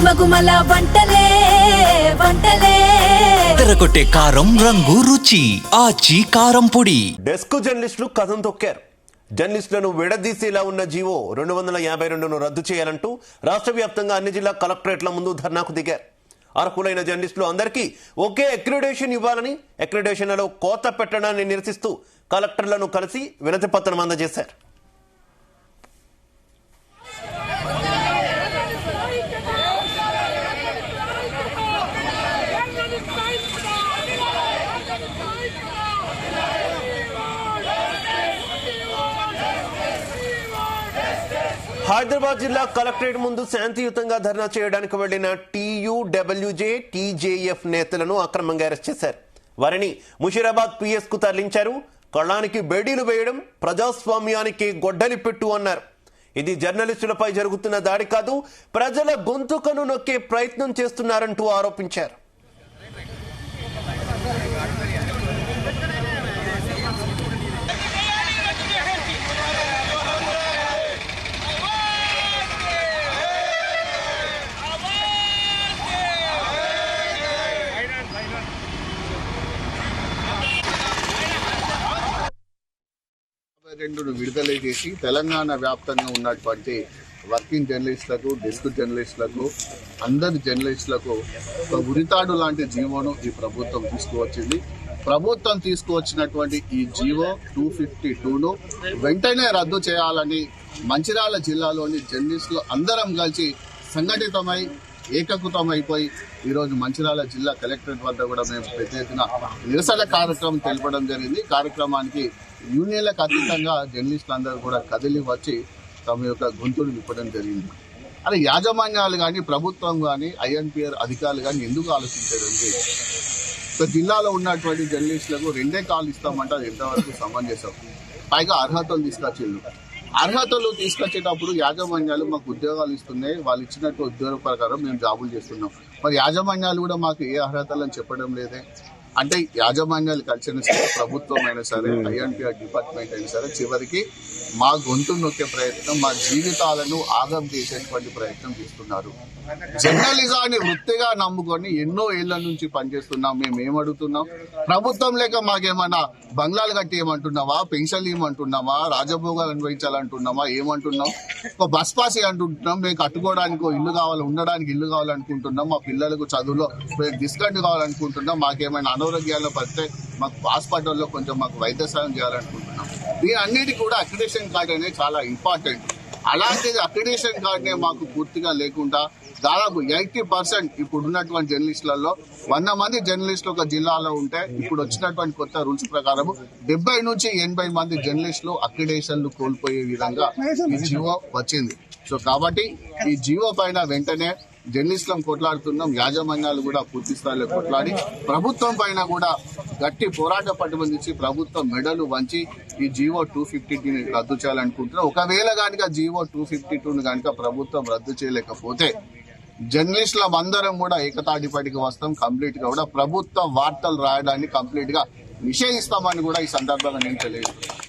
గుమగుమల వంటలే వంటలే తెరకొట్టే కారం రంగు రుచి ఆచి కారం పొడి. డెస్క్ జర్నలిస్టులు కథం తొక్కారు. జర్నలిస్టులను విడదీసేలా ఉన్న జీవో 252ను రద్దు చేయాలంటూ రాష్ట్ర వ్యాప్తంగా అన్ని జిల్లా కలెక్టరేట్ల ముందు ధర్నాకు దిగారు. అర్హులైన జర్నలిస్టులు అందరికీ ఒకే అక్రిడేషన్ ఇవ్వాలని, అక్రిడేషన్లలో కోత పెట్టడాన్ని నిరసిస్తూ కలెక్టర్లను కలిసి వినతి పత్రం అందజేశారు. హైదరాబాద్ జిల్లా కలెక్టరేట్ ముందు శాంతియుతంగా ధర్నా చేయడానికి వెళ్లిన టీయూడబ్ల్యూజే, టీజేఎఫ్ నేతలను అక్రమంగా అరెస్ట్ చేశారు. వారిని ముషీరాబాద్ పిఎస్ కు తరలించారు. కళ్ళానికి బేడీలు వేయడం ప్రజాస్వామ్యానికి గొడ్డలి పెట్టు అన్నారు. ఇది జర్నలిస్టులపై జరుగుతున్న దాడి కాదు, ప్రజల గొంతుకను నొక్కే ప్రయత్నం చేస్తున్నారంటూ ఆరోపించారు. విడుదల చేసి తెలంగాణ వ్యాప్తంగా ఉన్నటువంటి వర్కింగ్ జర్నలిస్టులకు, డెస్క్ జర్నలిస్టులకు, అందరి జర్నలిస్టులకు ఒక ఉరితాడు లాంటి జీవోను ఈ ప్రభుత్వం తీసుకువచ్చింది. ప్రభుత్వం తీసుకువచ్చినటువంటి ఈ జీవో 252ను వెంటనే రద్దు చేయాలని మంచిర్యాల జిల్లాలోని జర్నలిస్టులు అందరం కలిసి సంఘటితమై ఏకకృతమైపోయి ఈరోజు మంచిర్యాల జిల్లా కలెక్టరేట్ వద్ద కూడా మేము పెద్ద ఎత్తున నిరసన కార్యక్రమం తెలపడం జరిగింది. కార్యక్రమానికి యూనియన్లకు అతీతంగా జర్నలిస్టులు అందరూ కూడా కదిలి వచ్చి తమ యొక్క గొంతులు విప్పడం జరిగింది. అదే యాజమాన్యాలు కానీ, ప్రభుత్వం కానీ, ఐఎన్పిఆర్ అధికారులు కానీ ఎందుకు ఆలోచించారంటే జిల్లాలో ఉన్నటువంటి జర్నలిస్టులకు 2 కాళ్ళు ఇస్తామంటే అది ఎంతవరకు సమంజసం. పైగా అర్హతలు తీసుకొచ్చిండు. అర్హతలు తీసుకొచ్చేటప్పుడు యాజమాన్యాలు మాకు ఉద్యోగాలు ఇస్తున్నాయి, వాళ్ళు ఇచ్చినట్టు ఉద్యోగ ప్రకారం మేము జాబులు చేస్తున్నాం. మరి యాజమాన్యాలు కూడా మాకు ఏ అర్హతలు అని చెప్పడం లేదే. అంటే యాజమాన్యాలు కలిసిన సరే, ప్రభుత్వం అయినా సరే, ఐఎన్పిఆర్ డిపార్ట్మెంట్ అయినా సరే, చివరికి మా గొంతు నొక్కే ప్రయత్నం, మా జీవితాలను ఆగం చేసేటువంటి ప్రయత్నం చేస్తున్నారు. జర్నలిజాన్ని వృత్తిగా నమ్ముకొని ఎన్నో ఏళ్ల నుంచి పనిచేస్తున్నాం. మేము ఏమడుగుతున్నాం? ప్రభుత్వం లేక మాకేమన్నా బంగ్లాలు కట్టి ఏమంటున్నావా, పెన్షన్లు ఏమంటున్నావా, రాజభోగాలు అనుభవించాలంటున్నామా, ఏమంటున్నాం? ఒక బస్ పాస్ అంటుంటున్నాం. మేము కట్టుకోవడానికి ఇల్లు కావాలి, ఉండడానికి ఇల్లు కావాలనుకుంటున్నాం. మా పిల్లలకు చదువులో డిస్కౌంట్ కావాలనుకుంటున్నాం. మాకేమైనా అనారోగ్యాల్లో పడితే మాకు హాస్పిటల్లో కొంచెం మాకు వైద్య సాయం చేయాలనుకుంటున్నాం. దీని అన్నిటి కూడా అక్రిడేషన్ కార్డ్ అనేది చాలా ఇంపార్టెంట్. అలాంటిది అక్రిడేషన్ కార్డునే మాకు పూర్తిగా లేకుండా దాదాపు 80% ఇప్పుడు ఉన్నటువంటి జర్నలిస్టులలో 100 మంది జర్నలిస్టులు ఒక జిల్లాలో ఉంటే ఇప్పుడు వచ్చినటువంటి కొత్త రూల్స్ ప్రకారం 70 నుంచి 80 మంది జర్నలిస్టులు అక్రిడేషన్లు కోల్పోయే విధంగా ఈ జీవో వచ్చింది. సో కాబట్టి ఈ జీవో పైన వెంటనే జర్నలిస్టులను కొట్లాడుతున్నాం. యాజమాన్యాలు కూడా పూర్తి స్థాయిలో కొట్లాడి ప్రభుత్వం పైన కూడా గట్టి పోరాట పట్టుబంధించి ప్రభుత్వం మెడలు వంచి ఈ జీవో 252ని రద్దు చేయాలనుకుంటున్నాం. ఒకవేళ కనుక జీవో 252ను కనుక ప్రభుత్వం రద్దు చేయలేకపోతే జర్నలిస్టులం అందరం కూడా ఏకతాటిపటికి వస్తాం. కంప్లీట్ గా కూడా ప్రభుత్వ వార్తలు రాయడాన్ని కంప్లీట్ గా నిషేధిస్తామని కూడా ఈ సందర్భంగా నేను తెలియజేస్తున్నాను.